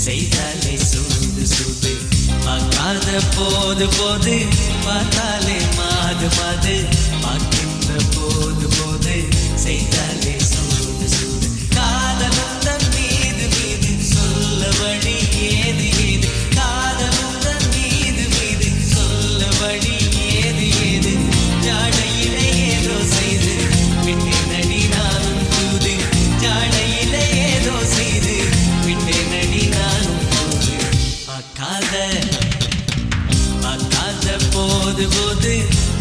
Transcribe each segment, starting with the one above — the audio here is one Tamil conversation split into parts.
செய்தாலே சூது சூது. பார்க்காத போது போது பார்த்தாலே மாது மாது. பார்க்கின்ற போது போது செய்தாலே சூது சூது. காதலுந்தன் மீது மீது சொல்ல வழி ஏது ஏது. காதலுந்தன் மீது மீது சொல்ல வழி ஏது ஏது. ஜாடையிலே ஏதோ செய்து விட்டே நடி நானும் தூது. ஜாடையிலே ஏதோ செய்து விட்டே நடி நானும் தூது. பார்க்காத போது போது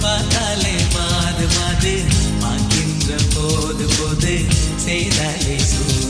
பார்த்தாலே மாது மாது. பார்க்கின்ற போது போது செய்தாலே சூது.